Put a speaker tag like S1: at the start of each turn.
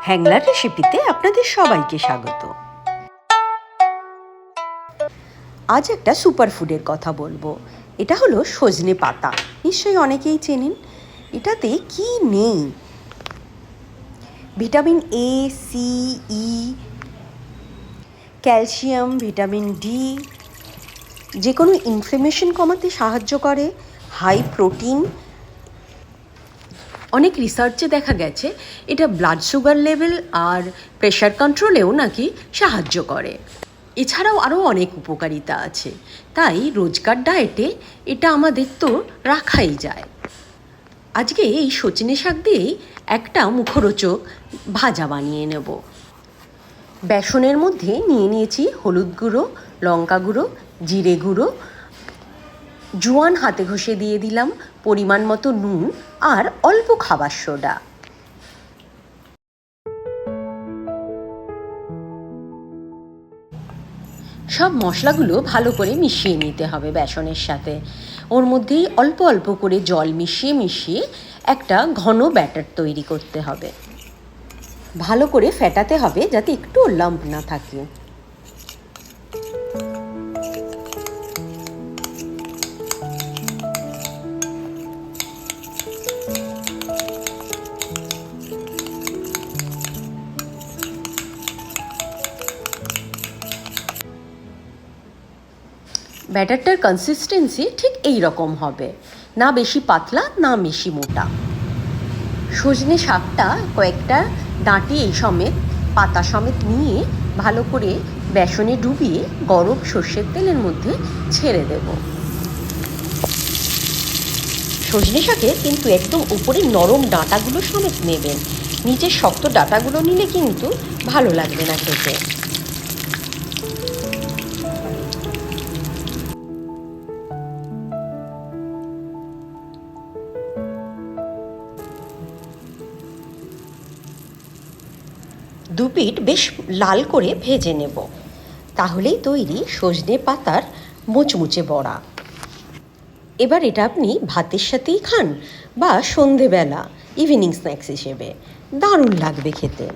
S1: হ্যাংলার রেসিপিতে আপনাদের সবাইকে স্বাগত। আজ একটা সুপারফুডের কথা বলবো। এটা হলো সজনে পাতা। নিশ্চয়ই অনেকেই চেনেন। এটাতে কি নেই? Vitamin A, C, E, calcium, vitamin D, যে কোনো ইনফ্লেমেশন কমাতে সাহায্য করে, হাই প্রোটিন। অনেক রিসার্চে দেখা গেছে এটা ব্লাড সুগার লেভেল আর প্রেশার কন্ট্রোলেও নাকি সাহায্য করে। এছাড়াও আরও অনেক উপকারিতা আছে, তাই রোজকার ডায়েটে এটা আমাদের তো রাখাই যায়। আজকে এই সজনে শাক দিয়েই একটা মুখরোচক ভাজা বানিয়ে নেব। বেসনের মধ্যে নিয়ে নিয়েছি হলুদ গুঁড়ো, লঙ্কা গুঁড়ো, জিরে গুঁড়ো, জোয়ান হাতে ঘষে দিয়ে দিলাম, পরিমাণ মতো নুন আর অল্প খাবার সোডা। সব মশলাগুলো ভালো করে মিশিয়ে নিতে হবে বেসনের সাথে। ওর মধ্যেই অল্প অল্প করে জল মিশিয়ে মিশিয়ে একটা ঘন ব্যাটার তৈরি করতে হবে। ভালো করে ফেটাতে হবে যাতে একটু লাম্প না থাকে। ব্যাটারটার কনসিস্টেন্সি ঠিক এই রকম হবে, না বেশি পাতলা না বেশি মোটা। সজনে শাকটা কয়েকটা ডাঁটি এই সমেত পাতা সমেত নিয়ে ভালো করে বেসনে ডুবিয়ে গরম সর্ষের তেলের মধ্যে ছেড়ে দেব। সজনে শাকে কিন্তু একদম উপরে নরম ডাঁটাগুলো সমেত নেবেন, নিচের শক্ত ডাঁটাগুলো নিলে কিন্তু ভালো লাগবে না খেতে। দুপিঠ বেশ লাল করে ভেজে নেব, তাহলেই তৈরি সজনে পাতার মুচমুচে বড়া। এবার এটা আপনি ভাতের সাথেই খান বা সন্ধেবেলা ইভিনিং স্ন্যাক্স হিসেবে দারুণ লাগবে খেতে।